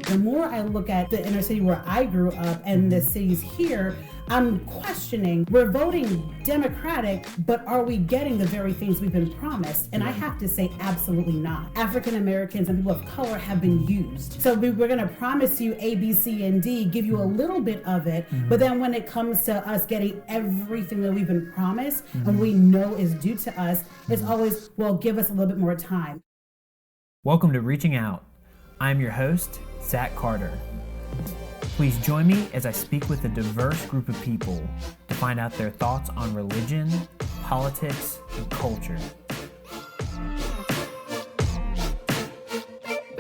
The more I look at the inner city where I grew up and the cities here, I'm questioning, we're voting Democratic, but are we getting the very things we've been promised? And I have to say, absolutely not. African Americans and people of color have been used. So we're going to promise you A, B, C, and D, give you a little bit of it, but then when it comes to us getting everything that we've been promised and we know is due to us, it's always, well, give us a little bit more time. Welcome to Reaching Out. I'm your host, Zack Carter. Please join me as I speak with a diverse group of people to find out their thoughts on religion, politics, and culture.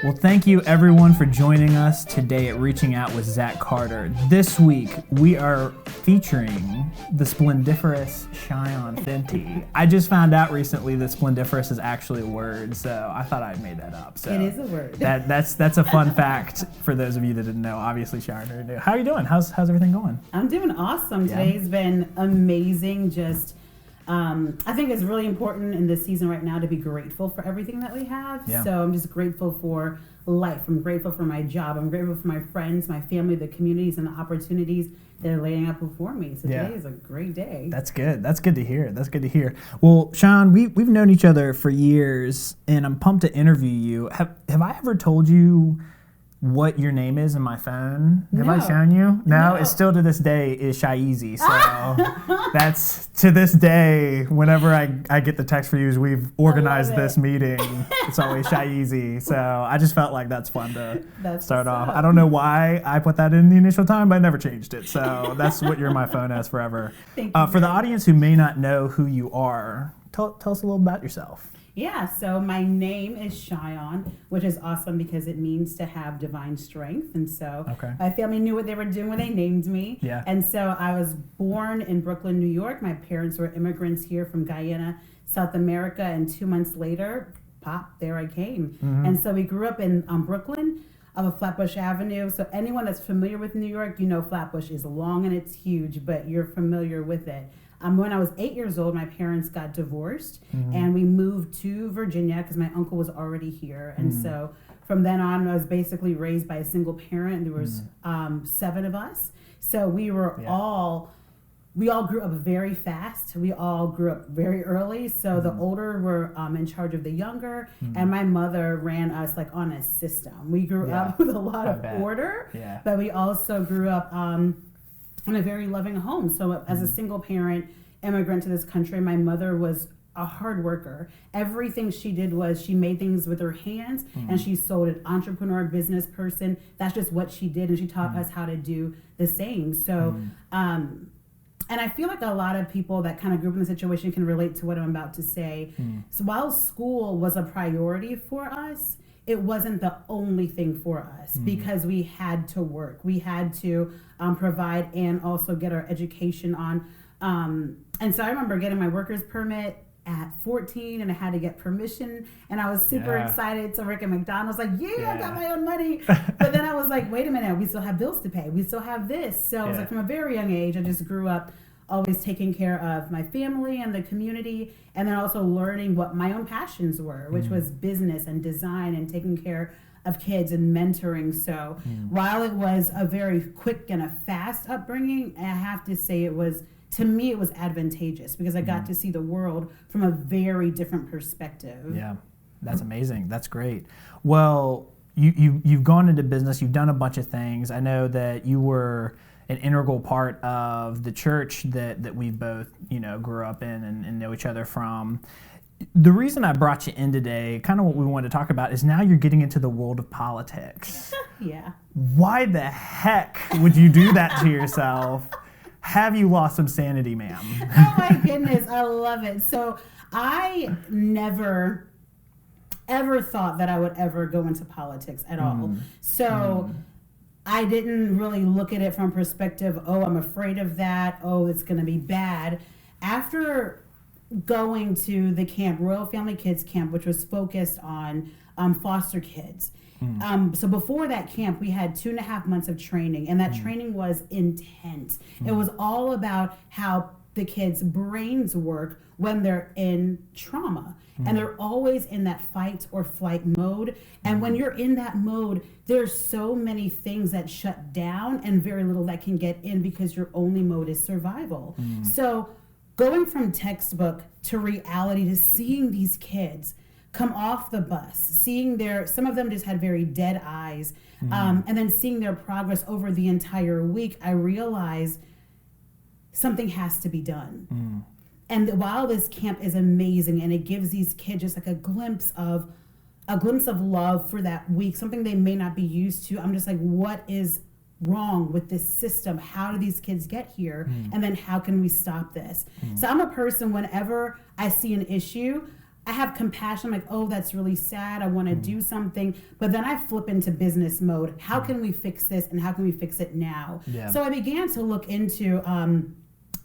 Well, thank you everyone for joining us today at Reaching Out with Zack Carter. This week, we are featuring the splendiferous Shion Fenty. I just found out recently that splendiferous is actually a word, so I thought I'd made that up. So It is a word. That's a fun fact for those of you that didn't know. Obviously, Shion already knew. How are you doing? How's everything going? I'm doing awesome. Yeah. Today's been amazing. I think it's really important in this season right now to be grateful for everything that we have. Yeah. So I'm just grateful for life. I'm grateful for my job. I'm grateful for my friends, my family, the communities, and the opportunities that are laying out before me. So today is a great day. That's good. That's good to hear. Well, Shion, we've known each other for years, and I'm pumped to interview you. Have I ever told you what your name is in my phone? Have I shown you? No, it's still to this day is Shaizi. So that's to this day, whenever I get the text for you, we've organized this meeting. It's always Shaizi. So I just felt like that's fun to start off. I don't know why I put that in the initial time, but I never changed it. So that's what you're in my phone as forever. Thank you. For the audience who may not know who you are, tell us a little about yourself. Yeah, so my name is Shion, which is awesome because it means to have divine strength. And so my family knew what they were doing when they named me. Yeah. And so I was born in Brooklyn, New York. My parents were immigrants here from Guyana, South America. And 2 months later, pop, there I came. And so we grew up in Brooklyn, of Flatbush Avenue. So anyone that's familiar with New York, you know Flatbush is long and it's huge, but you're familiar with it. When I was 8 years old, my parents got divorced and we moved to Virginia because my uncle was already here. And so from then on, I was basically raised by a single parent. There was 7 of us. So we were we all grew up very fast. We all grew up very early. So the older were in charge of the younger, and my mother ran us like on a system. We grew up with a lot of order, but we also grew up in a very loving home. So as a single parent immigrant to this country, my mother was a hard worker. Everything she did was she made things with her hands and she sold an entrepreneur, business person. That's just what she did. And she taught us how to do the same. So, and I feel like a lot of people that kind of grew up in the situation can relate to what I'm about to say. So while school was a priority for us, it wasn't the only thing for us because we had to work. We had to provide and also get our education on. And so I remember getting my worker's permit at 14 and I had to get permission and I was super excited to work at McDonald's, like, I got my own money. But then I was like, wait a minute, we still have bills to pay. We still have this. So I was like, from a very young age, I just grew up always taking care of my family and the community, and then also learning what my own passions were, which was business and design and taking care of kids and mentoring. So while it was a very quick and a fast upbringing, I have to say to me it was advantageous because I got to see the world from a very different perspective. Yeah, that's amazing. That's great. Well, you've gone into business, you've done a bunch of things. I know that you were an integral part of the church that we both, grew up in and know each other from. The reason I brought you in today, kind of what we wanted to talk about, is now you're getting into the world of politics. Yeah. Why the heck would you do that to yourself? Have you lost some sanity, ma'am? Oh my goodness, I love it. So I never ever thought that I would ever go into politics at all. So I didn't really look at it from perspective, I'm afraid of that, it's going to be bad. After going to the camp, Royal Family Kids Camp, which was focused on foster kids. So before that camp, we had 2.5 months of training, and that training was intense. It was all about how the kids' brains work when they're in trauma. And they're always in that fight or flight mode. And when you're in that mode, there's so many things that shut down and very little that can get in because your only mode is survival. So going from textbook to reality, to seeing these kids come off the bus, seeing some of them just had very dead eyes, and then seeing their progress over the entire week, I realized something has to be done. And while this camp is amazing and it gives these kids just like a glimpse of love for that week, something they may not be used to, I'm just like, what is wrong with this system? How do these kids get here? And then how can we stop this? So I'm a person, whenever I see an issue, I have compassion, like, oh, that's really sad, I want to do something, but then I flip into business mode. How can we fix this, and how can we fix it now? So I began to look into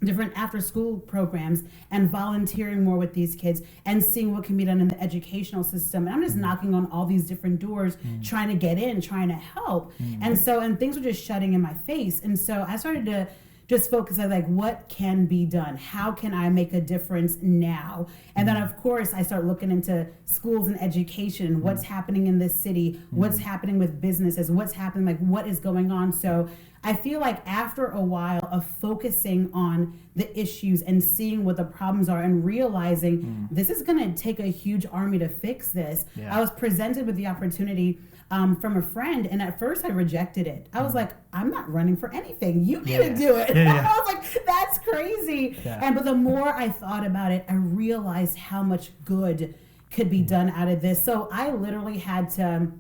different after-school programs and volunteering more with these kids and seeing what can be done in the educational system. And I'm just knocking on all these different doors, trying to get in, trying to help. And things were just shutting in my face. And so I started to just focus on, like, what can be done? How can I make a difference now? And then, of course, I start looking into schools and education, what's happening in this city, what's happening with businesses, what's happening, like, what is going on? So I feel like after a while of focusing on the issues and seeing what the problems are and realizing this is going to take a huge army to fix this, I was presented with the opportunity from a friend, and at first I rejected it. I was like, I'm not running for anything. You need to do it. I was like, that's crazy. But the more I thought about it, I realized how much good could be done out of this. So I literally had to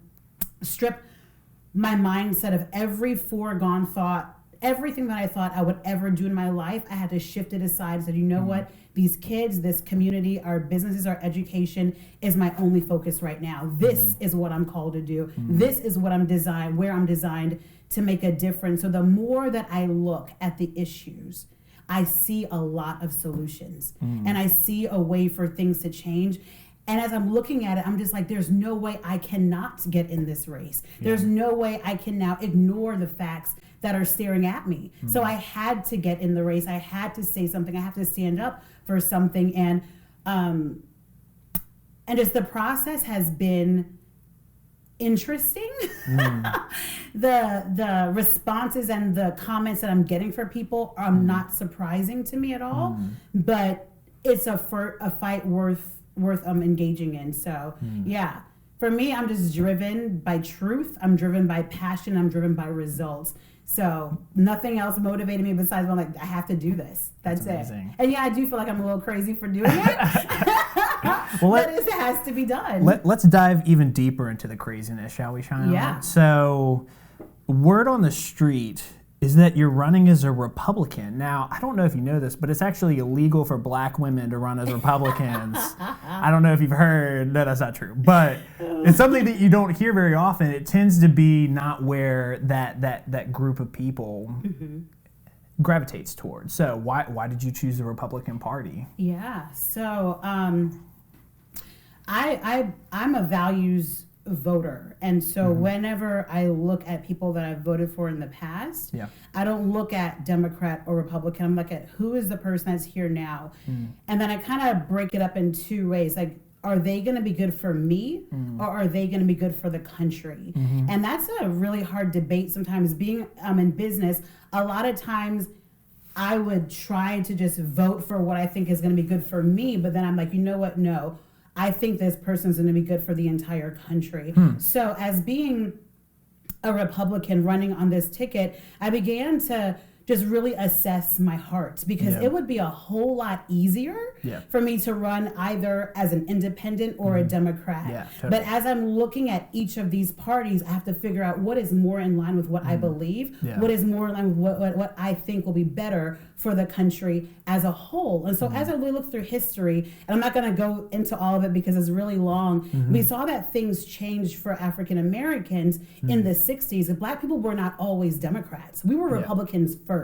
strip my mindset of every foregone thought, everything that I thought I would ever do in my life. I had to shift it aside and said, you know what? These kids, this community, our businesses, our education is my only focus right now. This is what I'm called to do. This is what where I'm designed to make a difference. So the more that I look at the issues, I see a lot of solutions, and I see a way for things to change. And as I'm looking at it, I'm just like, there's no way I cannot get in this race. There's no way I can now ignore the facts that are staring at me. So I had to get in the race. I had to say something. I have to stand up for something. And just the process has been interesting. The responses and the comments that I'm getting from people are not surprising to me at all. But it's a fight worth engaging in. So for me, I'm just driven by truth. I'm driven by passion. I'm driven by results. So nothing else motivated me besides, I'm like, I have to do this. That's it. And I do feel like I'm a little crazy for doing it. But it has to be done. Let's dive even deeper into the craziness, shall we, Shion? Yeah. So word on the street is that you're running as a Republican. Now, I don't know if you know this, but it's actually illegal for black women to run as Republicans. I don't know if you've heard. No, that's not true. But it's something that you don't hear very often. It tends to be not where that group of people gravitates towards. So why did you choose the Republican Party? Yeah. So I'm a values voter, and so whenever I look at people that I've voted for in the past, I don't look at Democrat or Republican. I'm looking at who is the person that's here now, and then I kind of break it up in two ways. Like, are they going to be good for me, or are they going to be good for the country? And that's a really hard debate sometimes. Being in business, a lot of times I would try to just vote for what I think is going to be good for me, but then I'm like, you know what? No, I think this person's going to be good for the entire country. So as being a Republican running on this ticket, I began to just really assess my heart, because it would be a whole lot easier for me to run either as an independent or a Democrat. But as I'm looking at each of these parties, I have to figure out what is more in line with what I believe, what is more in line with what I think will be better for the country as a whole. And so as I really look through history, and I'm not going to go into all of it because it's really long, we saw that things changed for African Americans in the 60s. Black people were not always Democrats. We were Republicans first.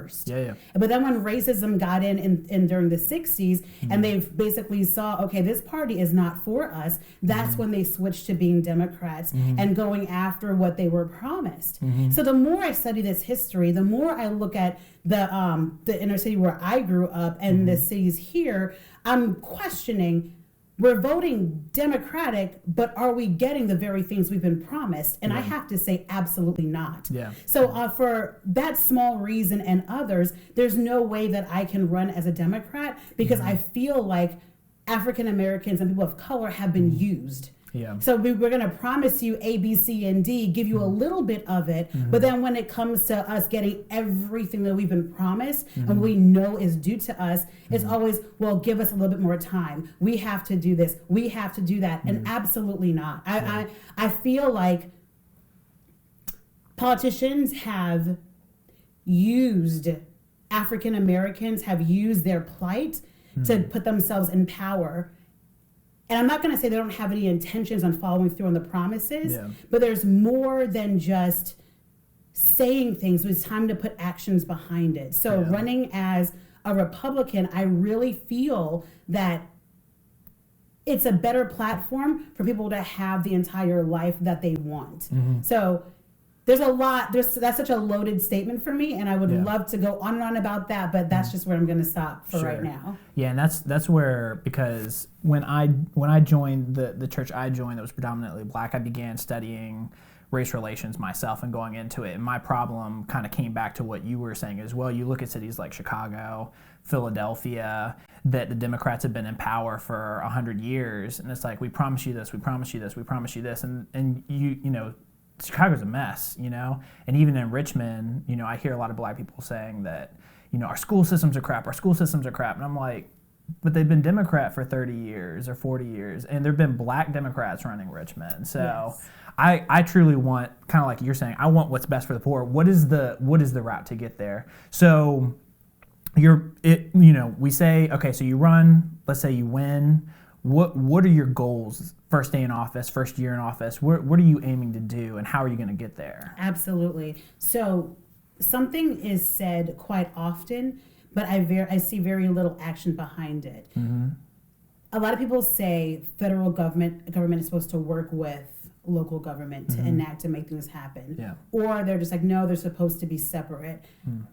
But then when racism got in during the 60s, and they basically saw, okay, this party is not for us, that's when they switched to being Democrats and going after what they were promised. So the more I study this history, the more I look at the inner city where I grew up and the cities here, I'm questioning, we're voting Democratic, but are we getting the very things we've been promised? And I have to say, absolutely not. Yeah. So for that small reason and others, there's no way that I can run as a Democrat because I feel like African Americans and people of color have been used. Yeah. So we're going to promise you A, B, C, and D, give you a little bit of it, but then when it comes to us getting everything that we've been promised and we know is due to us, it's always, well, give us a little bit more time. We have to do this. We have to do that. And absolutely not. I feel like politicians have used, African Americans have used their plight to put themselves in power. And I'm not going to say they don't have any intentions on following through on the promises, but there's more than just saying things. It's time to put actions behind it. So running as a Republican, I really feel that it's a better platform for people to have the entire life that they want. So there's a lot, that's such a loaded statement for me, and I would love to go on and on about that, but that's just where I'm going to stop for right now. Yeah, and that's where, because when I joined the church I joined that was predominantly black, I began studying race relations myself and going into it. And my problem kind of came back to what you were saying as well. You look at cities like Chicago, Philadelphia, that the Democrats have been in power for 100 years, and it's like, we promise you this, we promise you this, we promise you this, and you know, Chicago's a mess, you know? And even in Richmond, you know, I hear a lot of black people saying that, you know, our school systems are crap, And I'm like, but they've been Democrat for 30 years or 40 years, and there have been black Democrats running Richmond. So I truly want, kind of like you're saying, I want what's best for the poor. What is the route to get there? So we say, okay, so you run, let's say you win. What are your goals? First day in office, first year in office. What are you aiming to do, and how are you going to get there? Absolutely. So something is said quite often, but I see very little action behind it. A lot of people say federal government is supposed to work with local government to enact and make things happen. Or they're just like, no, they're supposed to be separate.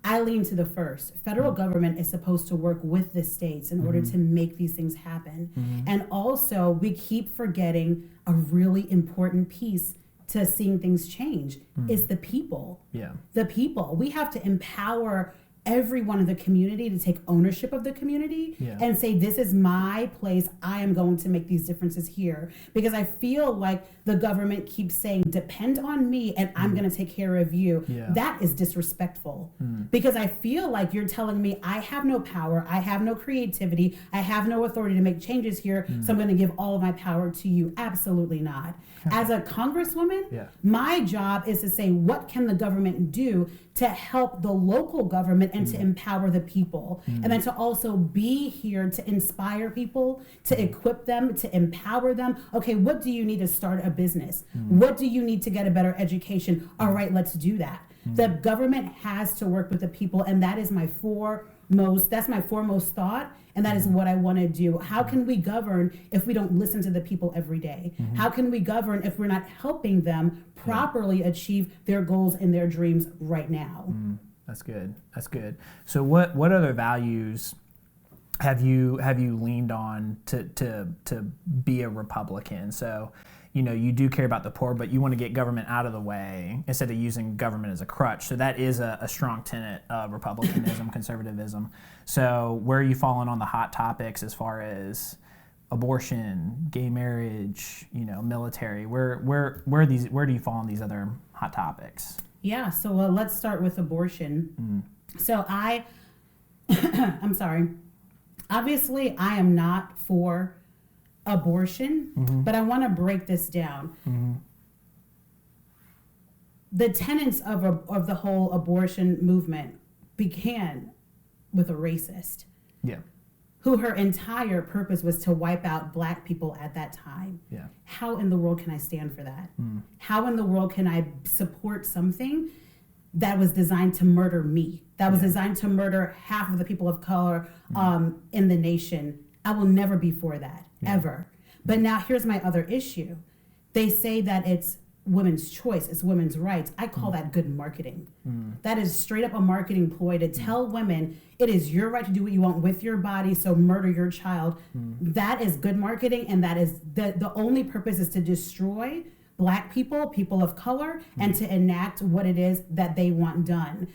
I lean to the first. Federal government is supposed to work with the states in order to make these things happen. And also, we keep forgetting a really important piece to seeing things change is the people. The people. We have to empower everyone in the community to take ownership of the community and say, this is my place. I am going to make these differences here. Because I feel like the government keeps saying, depend on me and I'm going to take care of you. That is disrespectful. Because I feel like you're telling me I have no power, I have no creativity, I have no authority to make changes here, so I'm going to give all of my power to you. Absolutely not. As a congresswoman, my job is to say, what can the government do to help the local government and to empower the people, and then to also be here to inspire people, to equip them, to empower them. Okay, what do you need to start a business? What do you need to get a better education? All right, let's do that. The government has to work with the people, and that is my foremost thought, and that is what I want to do. How can we govern if we don't listen to the people every day? How can we govern if we're not helping them properly achieve their goals and their dreams right now? That's good. That's good. So what other values have you leaned on to be a Republican? So, you know, you do care about the poor, but you want to get government out of the way instead of using government as a crutch. So that is a strong tenet of Republicanism, conservatism. So where are you falling on the hot topics as far as abortion, gay marriage, you know, military? Where do you fall on these other hot topics? Yeah, so let's start with abortion. So I'm sorry. Obviously, I am not for abortion, but I want to break this down. The tenets of the whole abortion movement began with a racist. Who her entire purpose was to wipe out black people at that time. How in the world can I stand for that? How in the world can I support something that was designed to murder me, that was designed to murder half of the people of color in the nation? I will never be for that, ever. But now here's my other issue. They say that it's women's choice, it's women's rights. I call that good marketing. That is straight up a marketing ploy to tell women it is your right to do what you want with your body, so murder your child. That is good marketing, and that is the only purpose is to destroy Black people, people of color, and to enact what it is that they want done.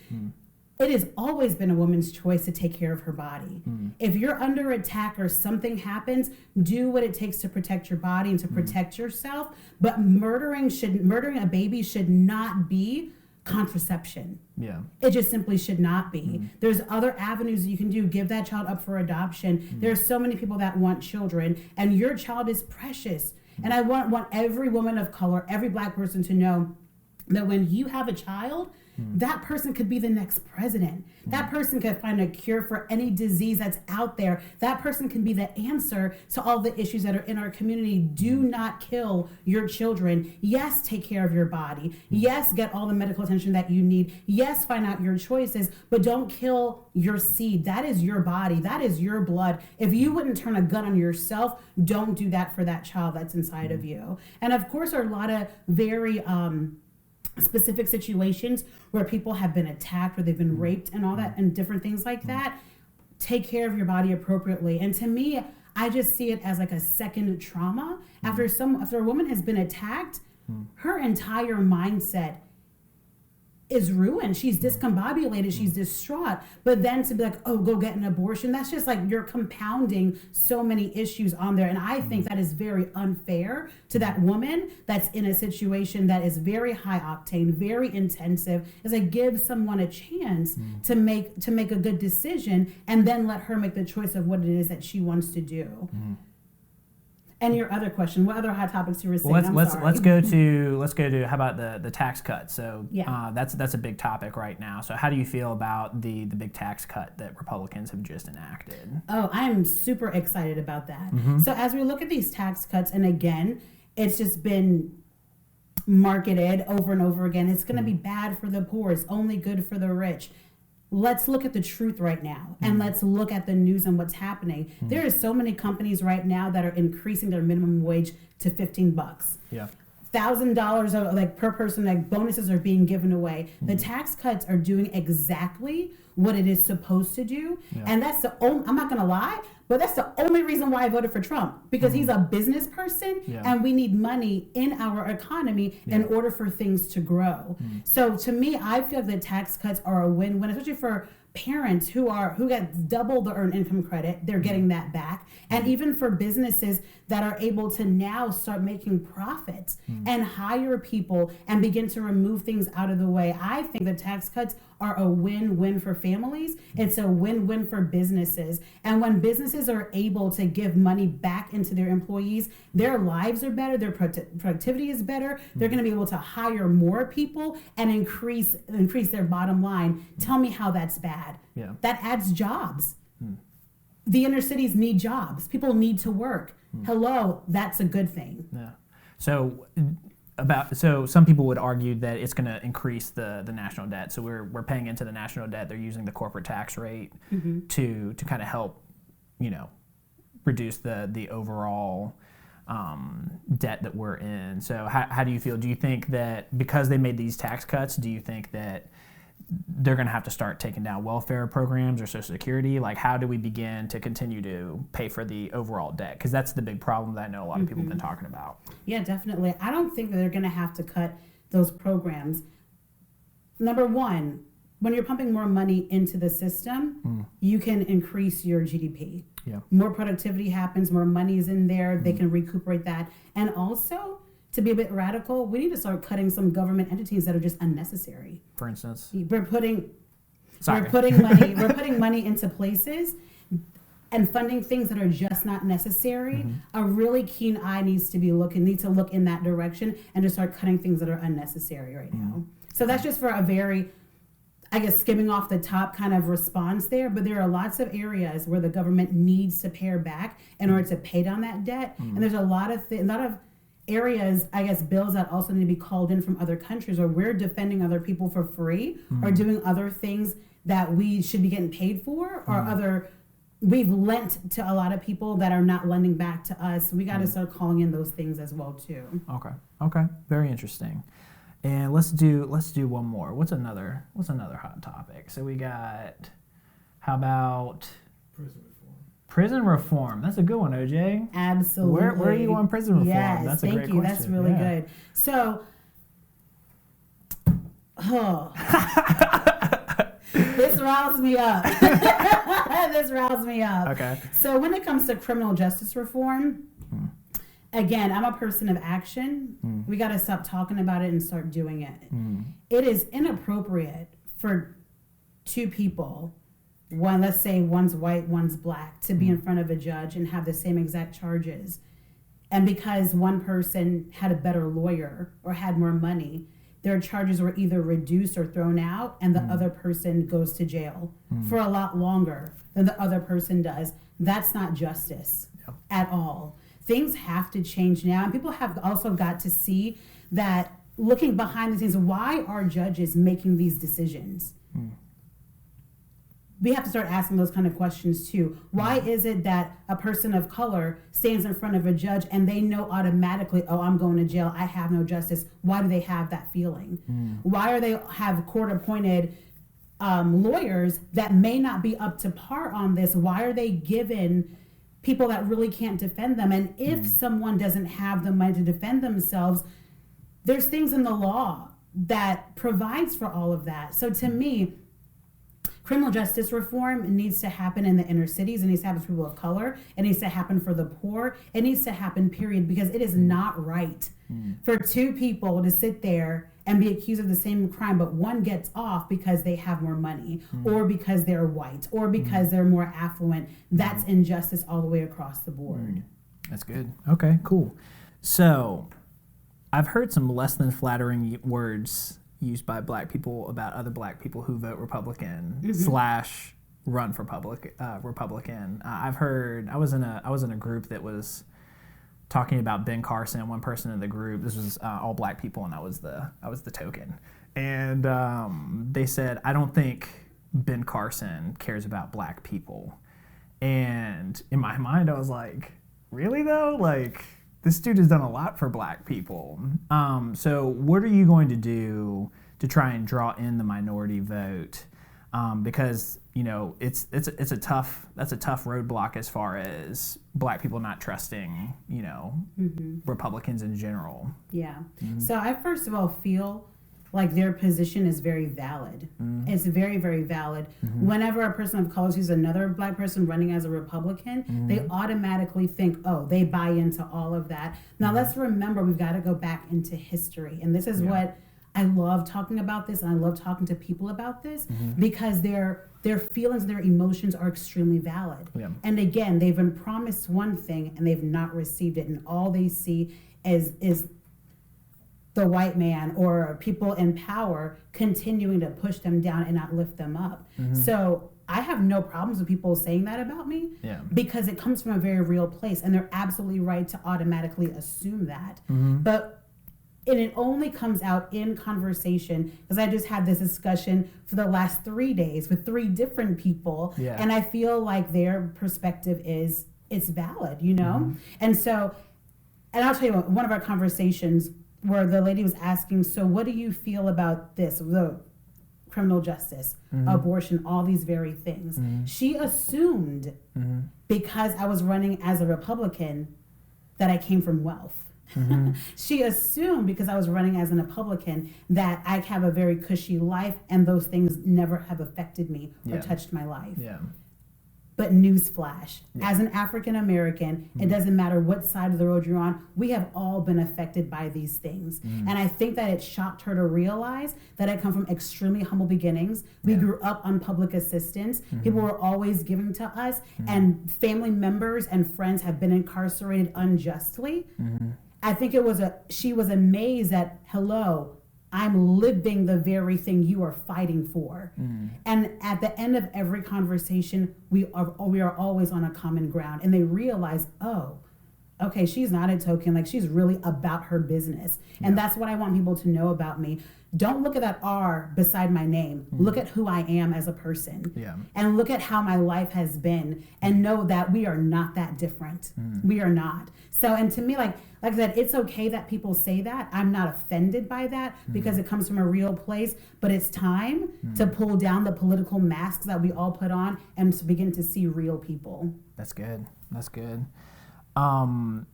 It has always been a woman's choice to take care of her body. If you're under attack or something happens, do what it takes to protect your body and to protect yourself. But murdering a baby should not be contraception. Yeah. It just simply should not be. There's other avenues that you can do. Give that child up for adoption. There's so many people that want children, and your child is precious. And I want every woman of color, every Black person to know that when you have a child, that person could be the next president. That person could find a cure for any disease that's out there. That person can be the answer to all the issues that are in our community. Do not kill your children. Yes, take care of your body. Yes, get all the medical attention that you need. Yes, find out your choices, but don't kill your seed. That is your body. That is your blood. If you wouldn't turn a gun on yourself, don't do that for that child that's inside of you. And of course, there are a lot of very specific situations where people have been attacked or they've been raped and all that and different things like that. Take care of your body appropriately. And to me, I just see it as like a second trauma. After a woman has been attacked, her entire mindset is ruined. She's discombobulated. She's distraught. But then to be like, oh, go get an abortion, that's just like you're compounding so many issues on there. And I think that is very unfair to that woman that's in a situation that is very high octane, very intensive. Is like give someone a chance to make a good decision, and then let her make the choice of what it is that she wants to do. And your other question, what other hot topics you were saying? Well, let's go to how about the tax cut? So that's a big topic right now. So how do you feel about the big tax cut that Republicans have just enacted? Oh, I am super excited about that. So as we look at these tax cuts, and again, it's just been marketed over and over again. It's going to be bad for the poor. It's only good for the rich. Let's look at the truth right now, and let's look at the news and what's happening. There are so many companies right now that are increasing their minimum wage to $15. Yeah. $1,000 like per person, like bonuses are being given away. The tax cuts are doing exactly what it is supposed to do. And that's the only, I'm not gonna lie, but that's the only reason why I voted for Trump, because he's a business person and we need money in our economy in order for things to grow. So to me, I feel the tax cuts are a win-win, especially for parents who get double the earned income credit. They're getting that back. And even for businesses that are able to now start making profits and hire people and begin to remove things out of the way. I think the tax cuts are a win-win for families. It's a win-win for businesses. And when businesses are able to give money back into their employees, their lives are better, their productivity is better, they're going to be able to hire more people and increase their bottom line. Tell me how that's bad. That adds jobs. The inner cities need jobs. People need to work. Hello, that's a good thing. So some people would argue that it's going to increase the national debt. So we're paying into the national debt. They're using the corporate tax rate to kind of help, reduce the overall debt that we're in. So how do you feel? Do you think that because they made these tax cuts, do you think that they're going to have to start taking down welfare programs or Social Security? Like, how do we begin to continue to pay for the overall debt? Because that's the big problem that I know a lot of people have been talking about. Yeah, definitely. I don't think that they're going to have to cut those programs. Number one, when you're pumping more money into the system, you can increase your GDP. More productivity happens, more money is in there, they can recuperate that. And also, to be a bit radical, we need to start cutting some government entities that are just unnecessary. For instance, we're putting money into places and funding things that are just not necessary. A really keen eye needs to look in that direction and to start cutting things that are unnecessary right now. So that's just for a very, I guess, skimming off the top kind of response there, but there are lots of areas where the government needs to pare back in order to pay down that debt. And there's a lot of areas, I guess, bills that also need to be called in from other countries, or we're defending other people for free or doing other things that we should be getting paid for, or other we've lent to a lot of people that are not lending back to us. We got to start calling in those things as well too. Okay, very interesting. And let's do one more. What's another hot topic? So we got, how about prison reform? That's a good one, OJ. Absolutely. Where are you on prison reform? Yes, that's a thank great you. question. That's really good. So, this riles me up. This riles me up. Okay. So when it comes to criminal justice reform, again, I'm a person of action. We got to stop talking about it and start doing it. It is inappropriate for two people, let's say one's white, one's black, to be in front of a judge and have the same exact charges. And because one person had a better lawyer or had more money, their charges were either reduced or thrown out, and the other person goes to jail for a lot longer than the other person does. That's not justice at all. Things have to change now. And people have also got to see that, looking behind the scenes, why are judges making these decisions? We have to start asking those kind of questions too. Why is it that a person of color stands in front of a judge and they know automatically, oh, I'm going to jail, I have no justice? Why do they have that feeling? Why are they have court-appointed lawyers that may not be up to par on this? Why are they given people that really can't defend them? And if someone doesn't have the money to defend themselves, there's things in the law that provides for all of that. So to me, criminal justice reform needs to happen in the inner cities. It needs to happen for people of color. It needs to happen for the poor. It needs to happen, period, because it is not right for two people to sit there and be accused of the same crime, but one gets off because they have more money or because they're white or because they're more affluent. That's injustice all the way across the board. That's good. Okay, cool. So I've heard some less than flattering words used by black people about other black people who vote Republican slash run for Republican. I've heard, I was in a group that was talking about Ben Carson. One person in the group, this was all black people, and I was the token. And they said, I don't think Ben Carson cares about black people. And in my mind, I was like, really though? Like, this dude has done a lot for black people. So what are you going to do to try and draw in the minority vote? Because it's a tough roadblock as far as black people not trusting Republicans in general. Yeah. So I first of all feel like their position is very valid. It's very, very valid. Whenever a person of color sees another black person running as a Republican, they automatically think, oh, they buy into all of that. Now let's remember, we've got to go back into history. And this is what I love talking about this, and I love talking to people about this, because their feelings, their emotions are extremely valid. And again, they've been promised one thing and they've not received it, and all they see is the white man or people in power continuing to push them down and not lift them up. So I have no problems with people saying that about me, because it comes from a very real place, and they're absolutely right to automatically assume that. And it only comes out in conversation, because I just had this discussion for the last 3 days with 3 different people, and I feel like their perspective is, it's valid, And so, and I'll tell you what, one of our conversations where the lady was asking, so what do you feel about this, the criminal justice, abortion, all these very things? She assumed because I was running as a Republican that I came from wealth. She assumed because I was running as a Republican that I have a very cushy life, and those things never have affected me or touched my life. But newsflash, as an African American, it doesn't matter what side of the road you're on, we have all been affected by these things. And I think that it shocked her to realize that I come from extremely humble beginnings. We grew up on public assistance. People were always giving to us, and family members and friends have been incarcerated unjustly. I think she was amazed that, hello, I'm living the very thing you are fighting for. And at the end of every conversation, we are always on a common ground. And they realize, oh, okay, she's not a token. Like, she's really about her business. And that's what I want people to know about me. Don't look at that R beside my name. Look at who I am as a person. Yeah. And look at how my life has been, and know that we are not that different. We are not. So, and to me, like I said, it's okay that people say that. I'm not offended by that because it comes from a real place, but it's time to pull down the political masks that we all put on and to begin to see real people. That's good. That's good.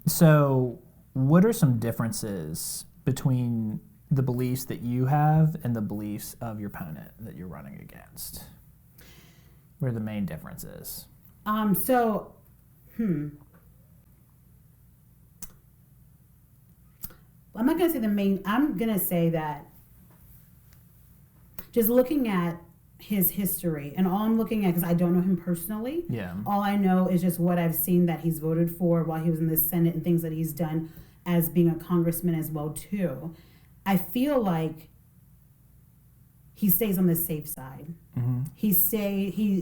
So what are some differences between the beliefs that you have and the beliefs of your opponent that you're running against? What are the main differences? I'm not going to say the main, I'm going to say that just looking at his history, and all I'm looking at, because I don't know him personally, all I know is just what I've seen that he's voted for while he was in the Senate and things that he's done as being a congressman as well too. I feel like he stays on the safe side. He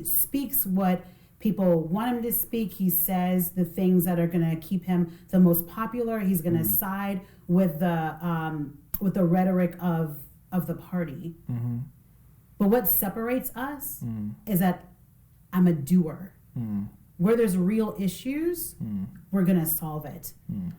speaks what people want him to speak. He says the things that are going to keep him the most popular. He's going to side with the rhetoric of the party. But what separates us is that I'm a doer. Where there's real issues, we're going to solve it.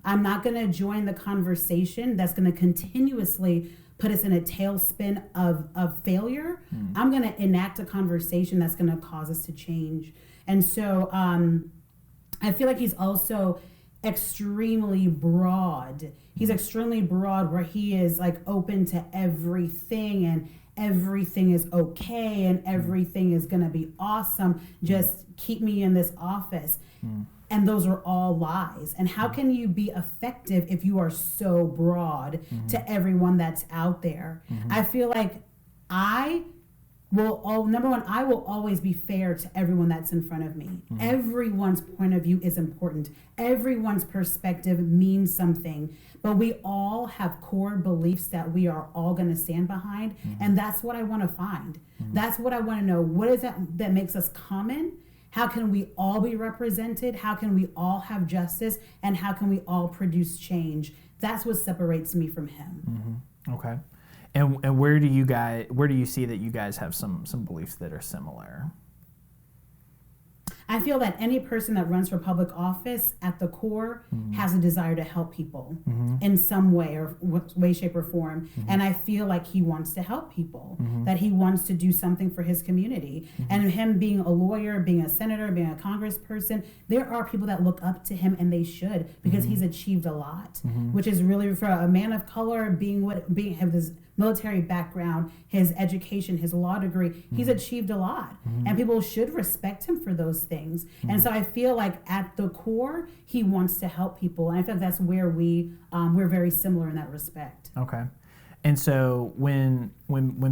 I'm not going to join the conversation that's going to continuously put us in a tailspin of failure. I'm going to enact a conversation that's going to cause us to change. And so I feel like he's also extremely broad. He's extremely broad where he is like open to everything, and everything is okay and everything is going to be awesome. Just keep me in this office. And those are all lies. And how can you be effective if you are so broad to everyone that's out there? I feel like number one, I will always be fair to everyone that's in front of me. Everyone's point of view is important. Everyone's perspective means something. But we all have core beliefs that we are all going to stand behind. And that's what I want to find. That's what I want to know. What is that makes us common? How can we all be represented? How can we all have justice? And how can we all produce change? That's what separates me from him. Okay. And where do you see that you guys have some beliefs that are similar? I feel that any person that runs for public office at the core has a desire to help people in some way or way, shape, or form. And I feel like he wants to help people, that he wants to do something for his community. And him being a lawyer, being a senator, being a congressperson, there are people that look up to him, and they should, because he's achieved a lot, which is really, for a man of color, have this military background, his education, his law degree, he's achieved a lot. And people should respect him for those things. And so I feel like at the core, he wants to help people. And I feel like that's where we're very similar in that respect. Okay. And so when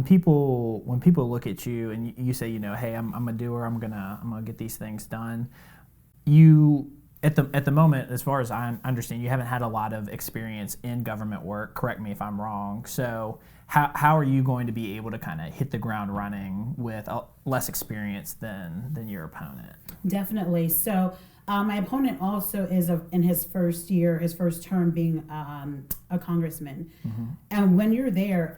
people look at you and you say, hey, I'm a doer, I'm gonna get these things done, you at the moment, as far as I understand, you haven't had a lot of experience in government work. Correct me if I'm wrong. So how are you going to be able to kind of hit the ground running with less experience than your opponent? Definitely. So my opponent also is in his first term being a congressman. And when you're there,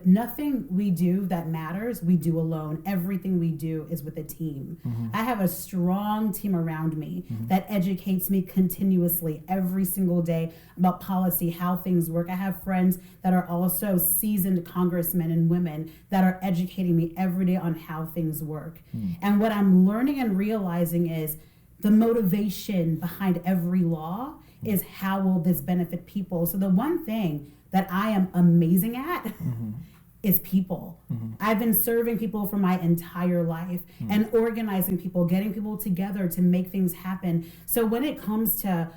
nothing we do that matters, we do alone. Everything we do is with a team. I have a strong team around me that educates me continuously every single day about policy, how things work. I have friends that are also seasoned congressmen and women that are educating me every day on how things work. And what I'm learning and realizing is the motivation behind every law is how will this benefit people. So the one thing that I am amazing at is people. I've been serving people for my entire life and organizing people, getting people together to make things happen. So when it comes to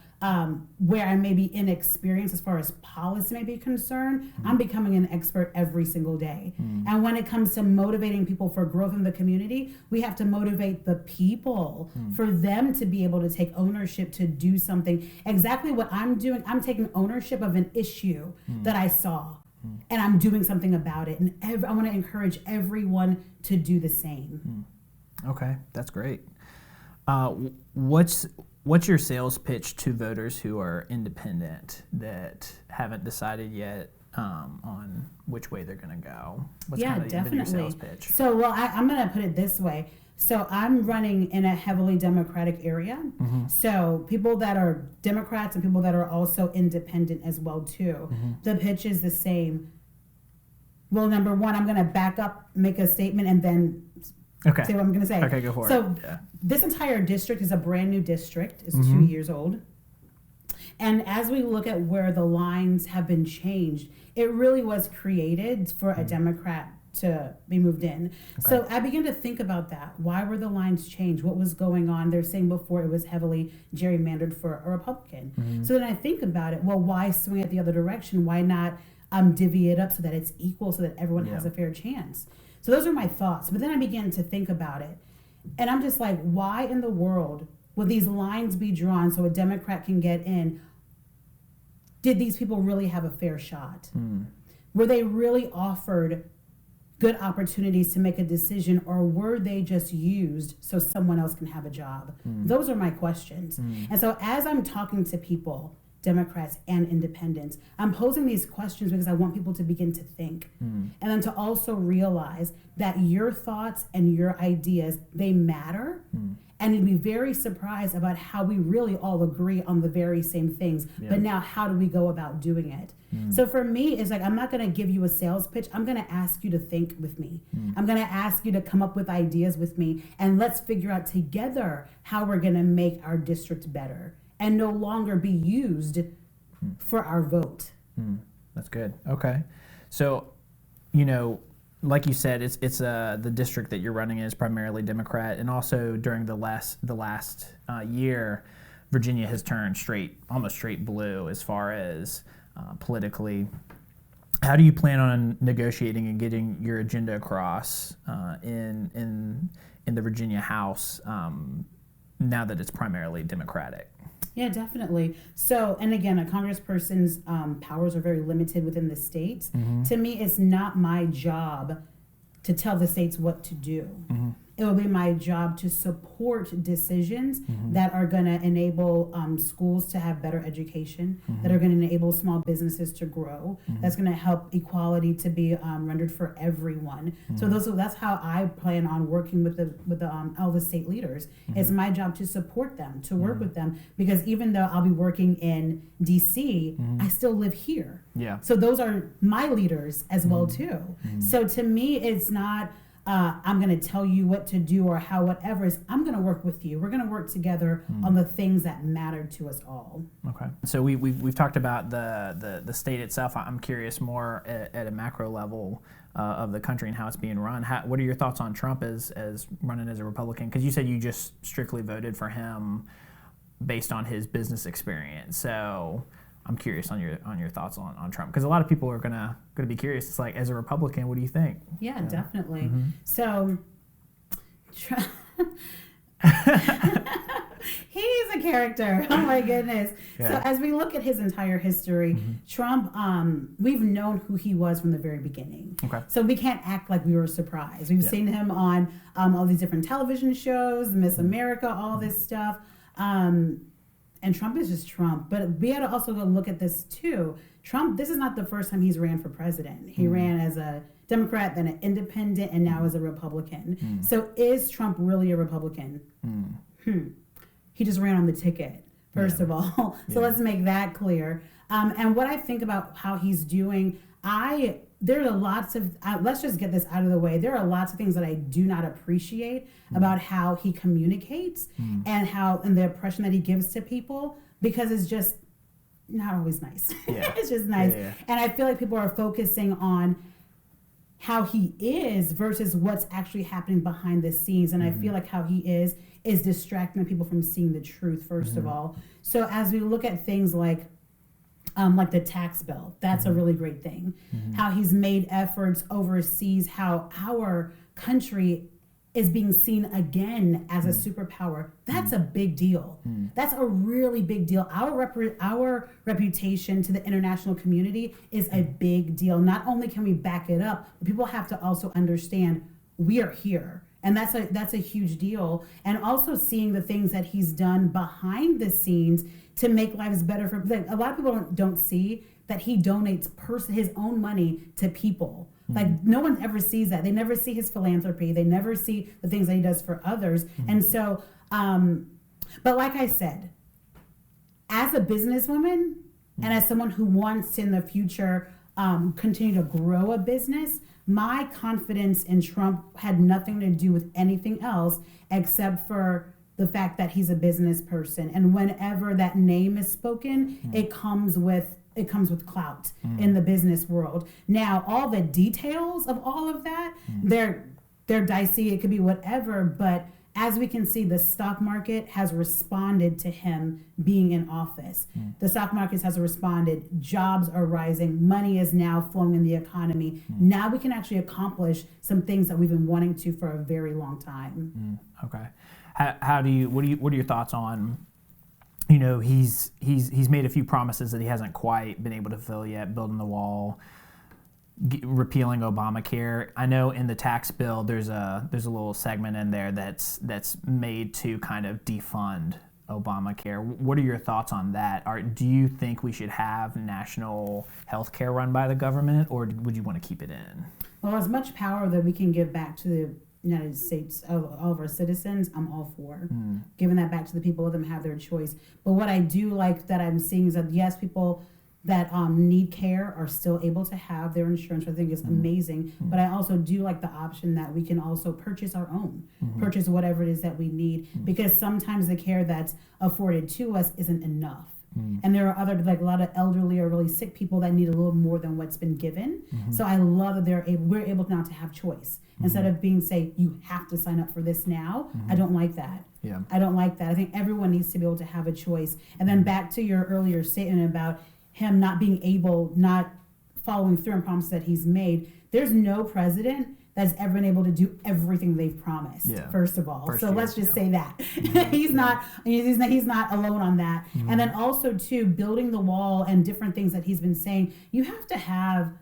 where I may be inexperienced as far as policy may be concerned, I'm becoming an expert every single day. And when it comes to motivating people for growth in the community, we have to motivate the people for them to be able to take ownership to do something. Exactly what I'm doing, I'm taking ownership of an issue that I saw. And I'm doing something about it. And I want to encourage everyone to do the same. Okay, that's great. what's your sales pitch to voters who are independent that haven't decided yet on which way they're going to go? What's Yeah, kind of definitely. your sales pitch? So, well, I'm going to put it this way. So I'm running in a heavily Democratic area. So people that are Democrats and people that are also independent as well too. The pitch is the same. Well, number one, I'm going to back up, make a statement, and then say what I'm going to say. Okay, go for it. So this entire district is a brand new district. It's 2 years old. And as we look at where the lines have been changed, it really was created for a Democrat to be moved in. So I began to think about that. Why were the lines changed? What was going on? They're saying before it was heavily gerrymandered for a Republican. So then I think about it. Well, why swing it the other direction? Why not divvy it up so that it's equal, so that everyone has a fair chance? So those are my thoughts. But then I began to think about it. And I'm just like, why in the world would these lines be drawn so a Democrat can get in? Did these people really have a fair shot? Were they really offered good opportunities to make a decision, or were they just used so someone else can have a job? Those are my questions. And so as I'm talking to people, Democrats and independents, I'm posing these questions because I want people to begin to think. And then to also realize that your thoughts and your ideas, they matter. And you'd be very surprised about how we really all agree on the very same things. But now how do we go about doing it? So for me, it's like, I'm not going to give you a sales pitch. I'm going to ask you to think with me. I'm going to ask you to come up with ideas with me. And let's figure out together how we're going to make our district better and no longer be used for our vote. That's good. Okay. So, you know, like you said, it's the district that you're running is primarily Democrat, and also during the last year, Virginia has turned almost straight blue as far as politically. How do you plan on negotiating and getting your agenda across in the Virginia House now that it's primarily Democratic? Yeah, definitely. So, and again, a congressperson's powers are very limited within the states. To me, it's not my job to tell the states what to do. It will be my job to support decisions that are going to enable schools to have better education, that are going to enable small businesses to grow, that's going to help equality to be rendered for everyone. So that's how I plan on working with all the state leaders. It's my job to support them, to work with them, because even though I'll be working in D.C., I still live here. Yeah. So those are my leaders as well too. So to me, it's not I'm going to tell you what to do or how whatever. Is I'm going to work with you. We're going to work together on the things that matter to us all. Okay. So we've talked about the state itself. I'm curious more at a macro level of the country and how it's being run. What are your thoughts on Trump as running as a Republican? Because you said you just strictly voted for him based on his business experience. So I'm curious on your thoughts on Trump, because a lot of people are gonna be curious. It's like, as a Republican, what do you think? Yeah, definitely. So, he's a character. Oh my goodness. Yeah. So as we look at his entire history, Trump, we've known who he was from the very beginning. Okay. So we can't act like we were surprised. We've seen him on all these different television shows, Miss America, all this stuff. And Trump is just Trump. But we had to also go look at this too. Trump, this is not the first time he's ran for president. He ran as a Democrat, then an independent, and now as a Republican. So is Trump really a Republican? He just ran on the ticket, first of all. So let's make that clear. And what I think about how he's doing, there are lots of, let's just get this out of the way. There are lots of things that I do not appreciate about how he communicates and the impression that he gives to people, because it's just not always nice. Yeah. It's just nice. And I feel like people are focusing on how he is versus what's actually happening behind the scenes. And I feel like how he is distracting people from seeing the truth, first of all. So as we look at things like the tax bill, that's a really great thing. How he's made efforts overseas, how our country is being seen again as a superpower. That's a big deal. That's a really big deal. Our reputation to the international community is a big deal. Not only can we back it up, but people have to also understand we are here And that's a huge deal. And also seeing the things that he's done behind the scenes to make lives better for, like, a lot of people don't see that he donates his own money to people. Like, no one ever sees that. They never see his philanthropy. They never see the things that he does for others. And so, but like I said, as a businesswoman and as someone who wants to in the future continue to grow a business, my confidence in Trump had nothing to do with anything else except for the fact that he's a business person. And whenever that name is spoken, it comes with clout in the business world. Now, all the details of all of that, they're dicey. It could be whatever, but as we can see, the stock market has responded to him being in office. The stock market has responded. Jobs are rising. Money is now flowing in the economy. Now we can actually accomplish some things that we've been wanting to for a very long time. Okay. What are your thoughts on, he's made a few promises that he hasn't quite been able to fulfill yet, building the wall, repealing Obamacare. I know in the tax bill there's a little segment in there that's made to kind of defund Obamacare. What are your thoughts on that? Do you think we should have national health care run by the government, or would you want to keep it in? Well, as much power that we can give back to the United States, all of our citizens, I'm all for giving that back to the people. Let them have their choice. But what I do like that I'm seeing is that, yes, people that need care are still able to have their insurance, which I think is amazing. But I also do like the option that we can also purchase our own, purchase whatever it is that we need, because sometimes the care that's afforded to us isn't enough. And there are other, like a lot of elderly or really sick people that need a little more than what's been given. So I love that we're able now to have choice. Instead of being, say, you have to sign up for this now. I don't like that. Yeah. I don't like that. I think everyone needs to be able to have a choice. And then back to your earlier statement about him not following through on promises that he's made. There's no president that's ever been able to do everything they've promised. First of all, let's just say that he's not alone on that. And then also too, building the wall and different things that he's been saying. You have to have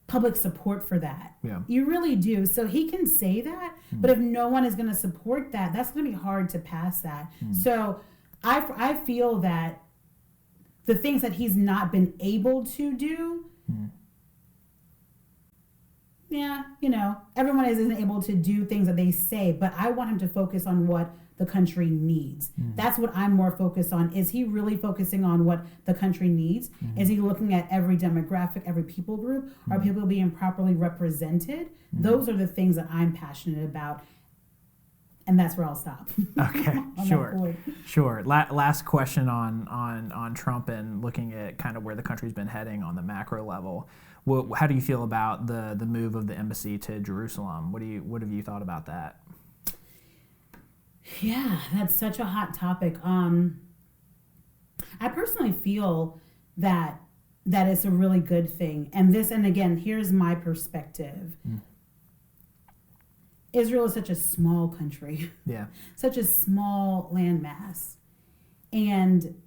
public support for that. You really do. So he can say that, but if no one is going to support that, that's going to be hard to pass that. So I feel that the things that he's not been able to do, everyone isn't able to do things that they say, but I want him to focus on what the country needs. That's what I'm more focused on. Is he really focusing on what the country needs? Is he looking at every demographic, every people group? Are people being properly represented? Those are the things that I'm passionate about. And that's where I'll stop. Okay, sure. Last question on Trump and looking at kind of where the country's been heading on the macro level. How do you feel about the move of the embassy to Jerusalem? What have you thought about that? Yeah, that's such a hot topic. I personally feel that it's a really good thing. And again, here's my perspective. Israel is such a small country, such a small landmass. And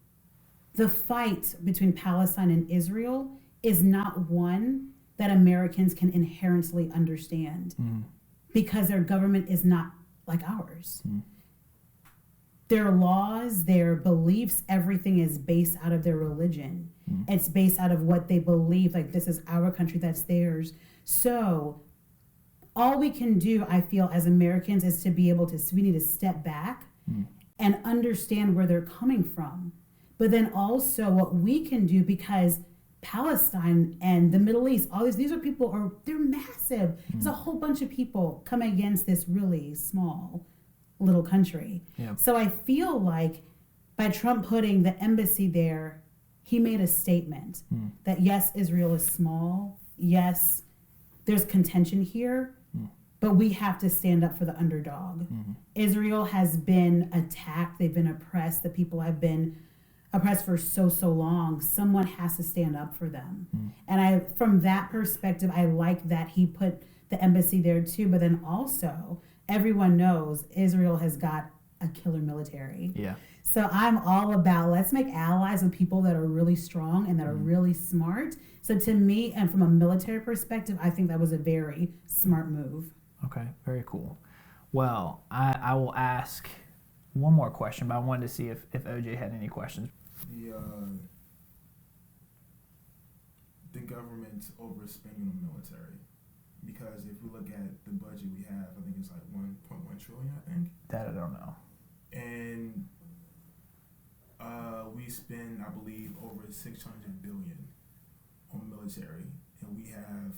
the fight between Palestine and Israel is not one that Americans can inherently understand because their government is not like ours. Their laws, their beliefs, everything is based out of their religion. It's based out of what they believe, like this is our country, that's theirs. So all we can do, I feel, as Americans is to be able to, we need to step back and understand where they're coming from. But then also what we can do, because Palestine and the Middle East, all these are people, they're massive. There's a whole bunch of people coming against this really small little country. So I feel like by Trump putting the embassy there, he made a statement that yes, Israel is small. Yes, there's contention here, but we have to stand up for the underdog. Israel has been attacked. They've been oppressed. The people have been oppressed for so long. Someone has to stand up for them. And from that perspective, I like that he put the embassy there too. But then also, everyone knows Israel has got a killer military. So I'm all about, let's make allies with people that are really strong and that are really smart. So to me, and from a military perspective, I think that was a very smart move. Okay, very cool. Well, I will ask one more question, but I wanted to see if OJ had any questions. The government overspending on the military. Because if we look at the budget we have, I think it's like 1.1 trillion, I think. That I don't know. And we spend, I believe, over 600 billion on military. And we have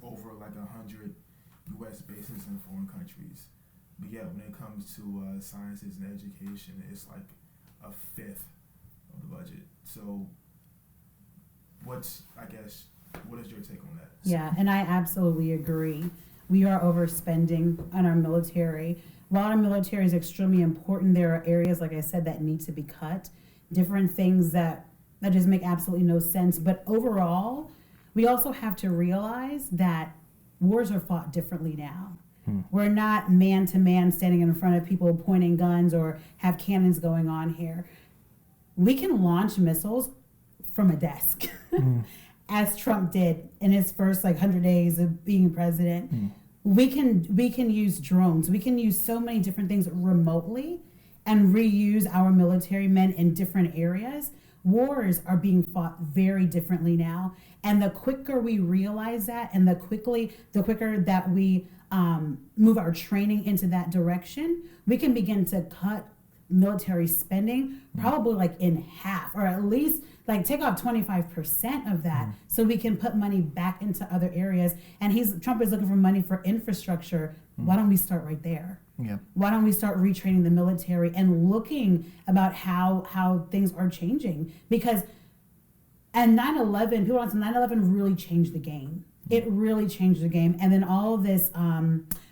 over like 100 U.S. bases in foreign countries. But yet when it comes to sciences and education, it's like a fifth of the budget. So what is your take on that? Yeah, and I absolutely agree. We are overspending on our military. While our military is extremely important, there are areas, like I said, that need to be cut. Different things that just make absolutely no sense. But overall, we also have to realize that wars are fought differently now. We're not man to man standing in front of people pointing guns or have cannons going on here. We can launch missiles from a desk, as Trump did in his first 100 days of being president. We can use drones. We can use so many different things remotely and reuse our military men in different areas. Wars are being fought very differently now, and the quicker we realize that, and the quicker that we move our training into that direction, we can begin to cut military spending probably in half, or at least take off 25% of that, so we can put money back into other areas. And Trump is looking for money for infrastructure. Why don't we start right there? Yeah. Why don't we start retraining the military and looking about how things are changing? Because and 9/11, people want to 9/11 really changed the game. It really changed the game. And then all of this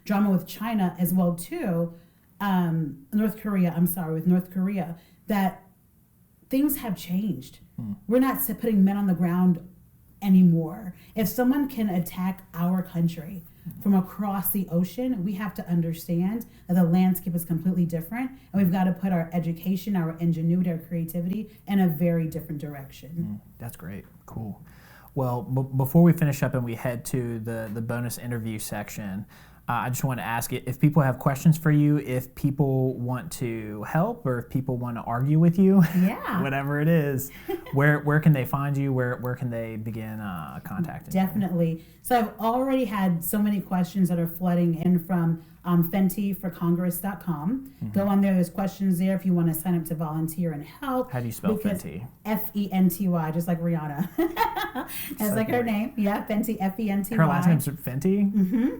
drama with China as well too, North Korea, that things have changed. We're not putting men on the ground anymore. If someone can attack our country from across the ocean, we have to understand that the landscape is completely different, and we've got to put our education, our ingenuity, our creativity in a very different direction. That's great. Cool. Well, before we finish up and we head to the bonus interview section, I just want to ask if people have questions for you, if people want to help, or if people want to argue with you, whatever it is, where can they find you? Where can they begin contacting you? Definitely. So I've already had so many questions that are flooding in from FentyForCongress.com. Go on there. There's questions there if you want to sign up to volunteer and help. How do you spell Fenty? Fenty, just like Rihanna. That's like her name. Yeah, Fenty, Fenty. Her last name's Fenty?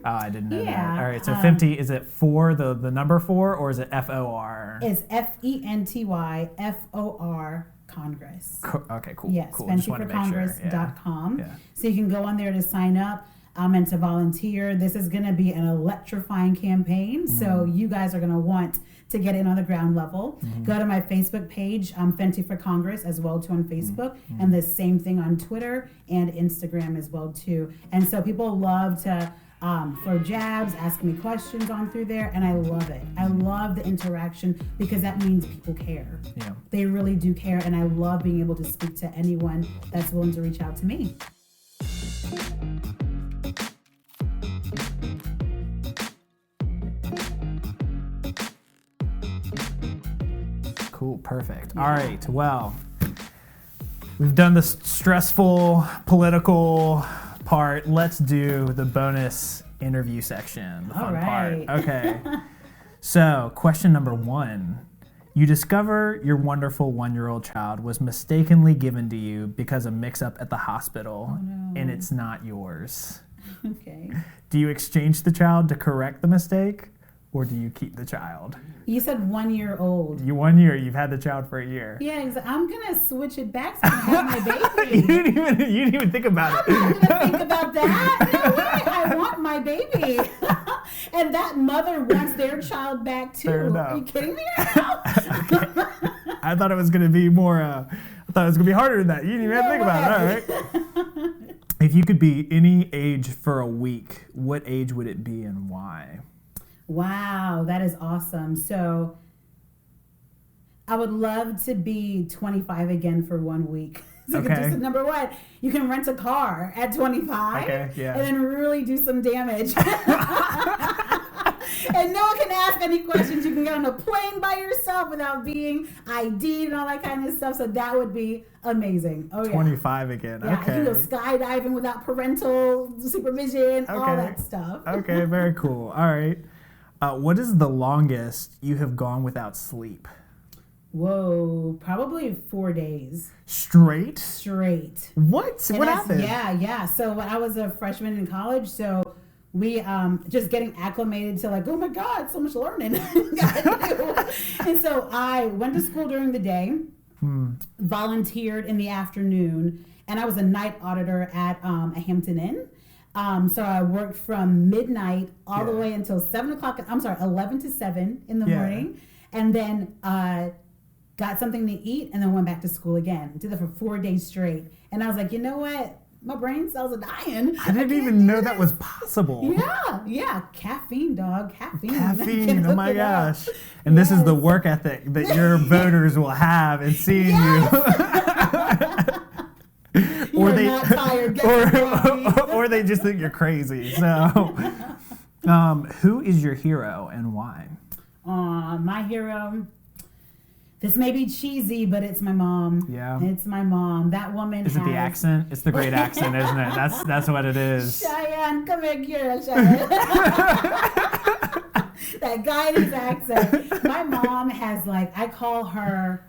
Oh, I didn't know that. All right, so Fenty, is it the number 4, or is it FOR? It's FentyFor Congress. Okay, cool. Yes, cool. FentyForCongress.com. Yeah. So you can go on there to sign up. And to volunteer. This is going to be an electrifying campaign, so you guys are going to want to get in on the ground level. Go to my Facebook page, Fenty for Congress, as well too on Facebook, and the same thing on Twitter and Instagram as well too. And so people love to throw jabs, ask me questions on through there, and I love it. I love the interaction because that means people care. Yeah. They really do care, and I love being able to speak to anyone that's willing to reach out to me. Cool, perfect. All right, well, we've done the stressful political part. Let's do the bonus interview section, the fun part. Okay. So, question number 1. You discover your wonderful 1-year-old child was mistakenly given to you because of mix-up at the hospital, and it's not yours. Okay. Do you exchange the child to correct the mistake, or do you keep the child? You said 1 year old. 1 year. You've had the child for a year. Yeah, I'm gonna switch it back so I can have my baby. You didn't even think about it. I'm not gonna think about that. No way. I want my baby, and that mother wants their child back too. Fair enough. Are you kidding me right now? Okay. I thought it was gonna be more. I thought it was gonna be harder than that. You didn't even have to think about it. All right. If you could be any age for a week, what age would it be and why? Wow, that is awesome. So I would love to be 25 again for 1 week. So Okay. Number 1, you can rent a car at 25 Okay, yeah. and then really do some damage. And no one can ask any questions. You can get on a plane by yourself without being ID'd and all that kind of stuff. So that would be amazing. Oh, yeah. 25 again. Yeah, Okay. you can go skydiving without parental supervision, all that stuff. Okay, very cool. All right. What is the longest you have gone without sleep? Whoa, probably 4 days. Straight? Straight. What? And What happened? Yeah. So when I was a freshman in college, so we just getting acclimated to like, oh my God, so much learning. Gotta do. And so I went to school during the day, volunteered in the afternoon, and I was a night auditor at a Hampton Inn. So I worked from midnight all the way until 11 to 7 in the morning, and then got something to eat, and then went back to school again. Did that for 4 days straight. And I was like, you know what? My brain cells are dying. I didn't even know that was possible. Yeah. Caffeine, dog. Caffeine. Oh my gosh. And this is the work ethic that your voters will have in seeing you. Or they not tired. or they just think you're crazy. So, who is your hero and why? My hero. This may be cheesy, but it's my mom. Yeah. It's my mom. That woman Is it the accent? It's the great accent, isn't it? That's what it is. Cheyenne, come here, Cheyenne. That Guyanese accent. My mom has I call her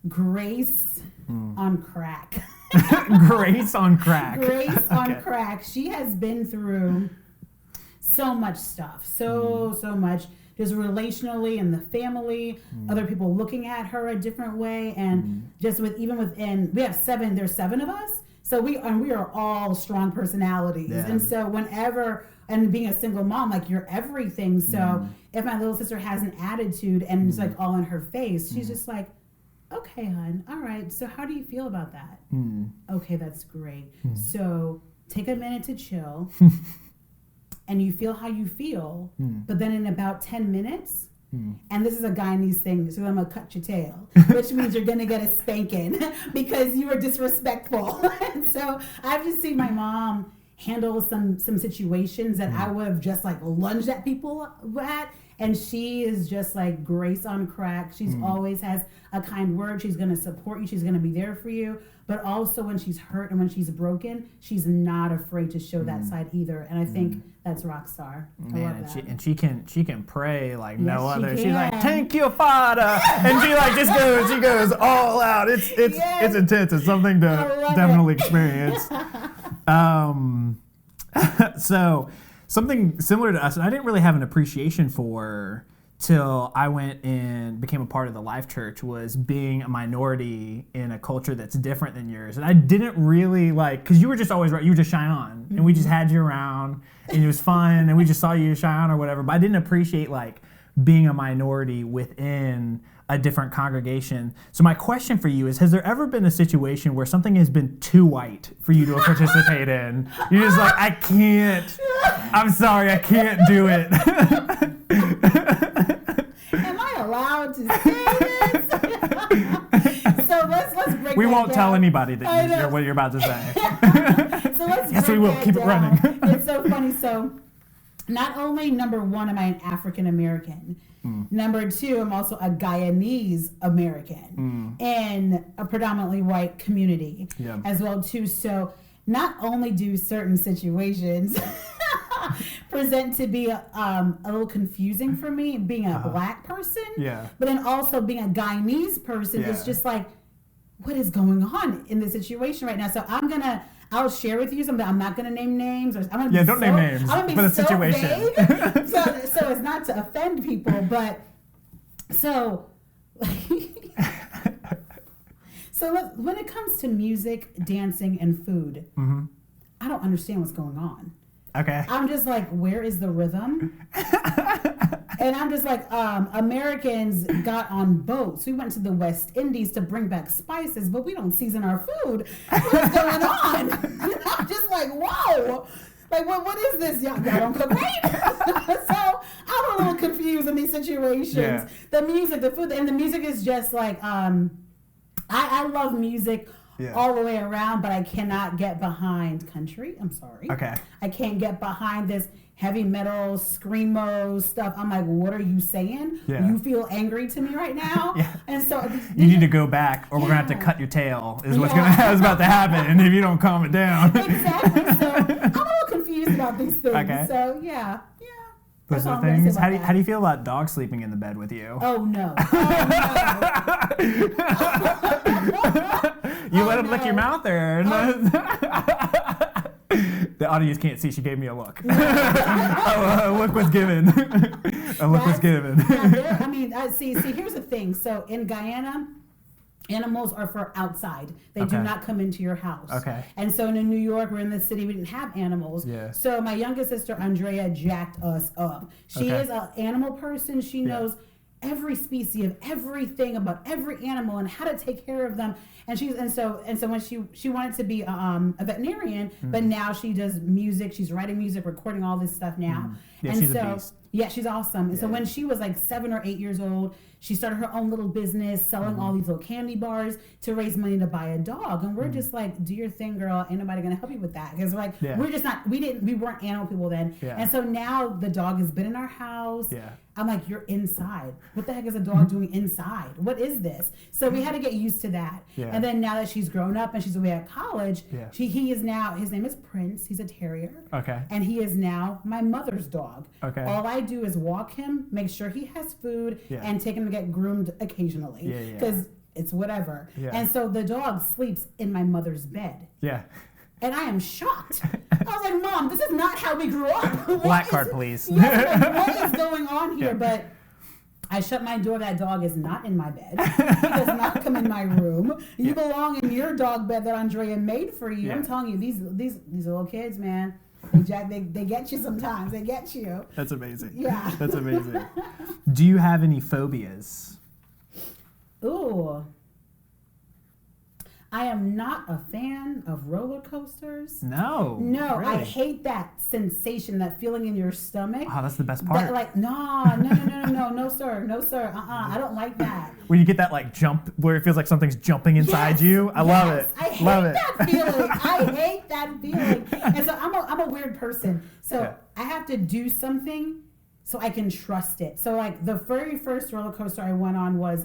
Grace on crack. Grace on crack. Grace on crack. She has been through so much stuff. So much. Just relationally in the family, other people looking at her a different way, and just even within, we have there's 7 of us, so we are all strong personalities, and so whenever, and being a single mom, you're everything, so if my little sister has an attitude and it's all in her face, she's just like, okay, hon, all right, so how do you feel about that? Okay, that's great. So take a minute to chill. And you feel how you feel, but then in about 10 minutes, and this is a Guyanese thing, so I'm going to cut your tail, which means you're going to get a spanking because you were disrespectful. And so I've just seen my mom handle some situations that I would have just lunged at people at, and she is just like Grace on crack. She's always has a kind word. She's going to support you. She's going to be there for you. But also when she's hurt and when she's broken, she's not afraid to show that side either. And I think that's rock star. Man, and she can pray like no other. She She's like, thank you, Father. And she goes all out. It's intense. It's something to definitely experience. So something similar to us, and I didn't really have an appreciation for till I went and became a part of the Life Church, was being a minority in a culture that's different than yours. And I didn't really because you were just always right. You were just Shion, and we just had you around, and it was fun, and we just saw you Shion or whatever. But I didn't appreciate being a minority within a different congregation. So my question for you is, has there ever been a situation where something has been too white for you to participate in? You're just like, I can't. I'm sorry, I can't do it. Am I allowed to say this? So let's break. We won't down. tell anybody that what you're about to say. So let's. Yes, we will. Keep it running. It's so funny. So, not only number 1, am I an African American. Number 2, I'm also a Guyanese American in a predominantly white community as well too. So not only do certain situations present to be a little confusing for me, being a black person, but then also being a Guyanese person, it's just what is going on in this situation right now? So I'll share with you something. I'm not going to name names. Don't name names. I'm going to be so situation. Vague. so it's not to offend people, but so when it comes to music, dancing, and food, I don't understand what's going on. Okay. I'm just like, where is the rhythm? And I'm just like, Americans got on boats. We went to the West Indies to bring back spices, but we don't season our food. What's going on? And I'm just like, whoa. What is this? Y'all don't cook right? So I'm a little confused in these situations. The music, the food, and the music is just I love music all the way around, but I cannot get behind country. I'm sorry. Okay. I can't get behind this heavy metal, screamo stuff. I'm like, what are you saying? Yeah. You feel angry to me right now? Yeah. And so You need to go back, or we're gonna have to cut your tail. Is what's about to happen if you don't calm it down. Exactly. So I'm a little confused about these things. Okay. So yeah. Those That's all are I'm the gonna say things. about How do you feel about dogs sleeping in the bed with you? Oh no. You let him lick your mouth, or the audience can't see. She gave me a look. A look was given. A look was given. See, here's the thing. So in Guyana, animals are for outside. They do Okay. not come into your house. Okay. And so in New York, we're in the city, we didn't have animals. Yeah. So my youngest sister, Andrea, jacked us up. She Okay. is an animal person. She knows every species of everything about every animal and how to take care of them. And so when she wanted to be a veterinarian, but now she does music. She's writing music, recording all this stuff now. Yeah, and she's so a beast. yeah, she's awesome. And so when she was like 7 or 8 years old, she started her own little business selling all these little candy bars to raise money to buy a dog. And we're just like, do your thing, girl. Ain't nobody gonna help you with that. Because like we're just not, we weren't animal people then. Yeah. And so now the dog has been in our house. Yeah. I'm like, you're inside. What the heck is a dog doing inside? What is this? So we had to get used to that. Yeah. And then now that she's grown up and she's away at college, Yeah. he is now, his name is Prince. He's a terrier. Okay. And he is now my mother's dog. Okay. All I do is walk him, make sure he has food, and take him to get groomed occasionally. Yeah. Because it's whatever. Yeah. And so the dog sleeps in my mother's bed. Yeah. And I am shocked. I was like, Mom, this is not how we grew up. Black card, please. Yes, like, what is going on here? Yeah. But I shut my door. That dog is not in my bed. He does not come in my room. You belong in your dog bed that Andrea made for you. Yeah. I'm telling you, these little kids, man, they get you sometimes. They get you. That's amazing. Yeah. That's amazing. Do you have any phobias? Ooh. I am not a fan of roller coasters. No. No, really? I hate that sensation, that feeling in your stomach. Oh, that's the best part. That, like, no, sir. I don't like that. When you get that like jump where it feels like something's jumping inside you. I love it. I hate love it. that feeling. I hate that feeling. And so I'm a weird person. So I have to do something so I can trust it. So like the very first roller coaster I went on was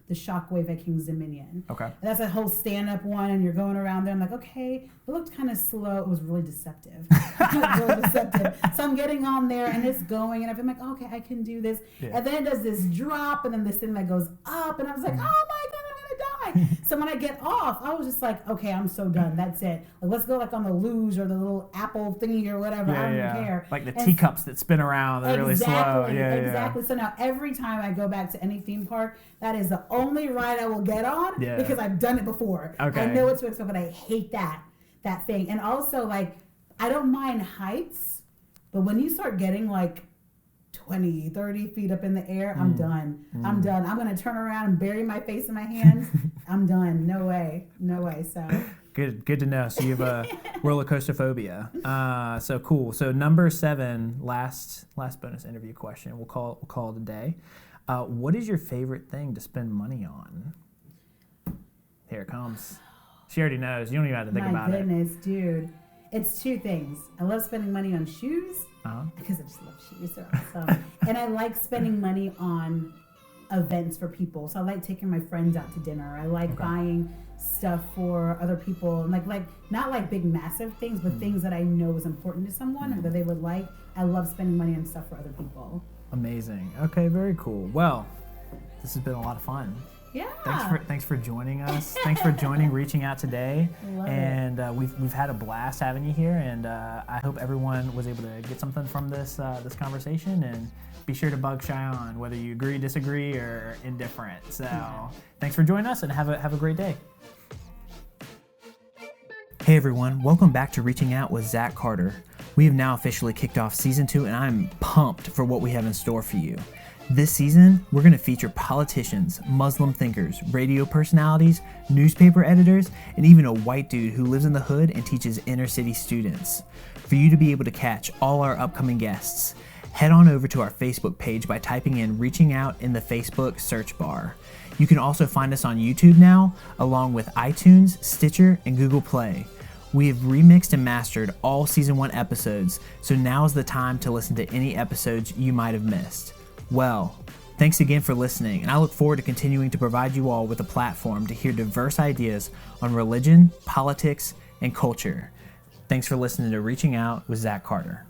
the Shockwave at King's Dominion. Okay. And that's a whole stand-up one, and you're going around there. I'm like, okay, it looked kind of slow. It was really deceptive. So I'm getting on there, and it's going, and I'm like, okay, I can do this. Yeah. And then it does this drop, and then this thing that goes up, and I was like, oh my God, I'm gonna die. So when I get off, I was just like, okay, I'm so done. That's it. Like, let's go like on the luge or the little apple thingy or whatever. I don't even care. Like the teacups that spin around. They're really slow. Yeah, exactly. So now every time I go back to any theme park, that is the only ride I will get on because I've done it before. Okay. I know what to expect, but I hate that thing. And also, like, I don't mind heights, but when you start getting like 20, 30 feet up in the air, I'm done. I'm done. I'm going to turn around and bury my face in my hands. I'm done. No way. So Good to know. So you have a roller coaster phobia. So cool. So number 7, last bonus interview question. We'll call it a day. What is your favorite thing to spend money on? Here it comes. She already knows. You don't even have to think about it. My goodness, dude. It's 2 things. I love spending money on shoes because I just love shoes. They're awesome. And I like spending money on events for people. So I like taking my friends out to dinner. I like buying stuff for other people, and like not like big massive things, but things that I know is important to someone or that they would like. I love spending money on stuff for other people. Amazing. Okay, very cool. Well, this has been a lot of fun. Yeah. Thanks for joining us. Thanks for reaching out today. Love and we've had a blast having you here, and I hope everyone was able to get something from this conversation. And be sure to bug Shion, whether you agree, disagree, or indifferent. So thanks for joining us, and have a great day. Hey everyone, welcome back to Reaching Out with Zack Carter. We have now officially kicked off season 2, and I'm pumped for what we have in store for you. This season, we're going to feature politicians, Muslim thinkers, radio personalities, newspaper editors, and even a white dude who lives in the hood and teaches inner city students. For you to be able to catch all our upcoming guests, head on over to our Facebook page by typing in Reaching Out in the Facebook search bar. You can also find us on YouTube now, along with iTunes, Stitcher, and Google Play. We have remixed and mastered all Season 1 episodes, so now is the time to listen to any episodes you might have missed. Well, thanks again for listening, and I look forward to continuing to provide you all with a platform to hear diverse ideas on religion, politics, and culture. Thanks for listening to Reaching Out with Zack Carter.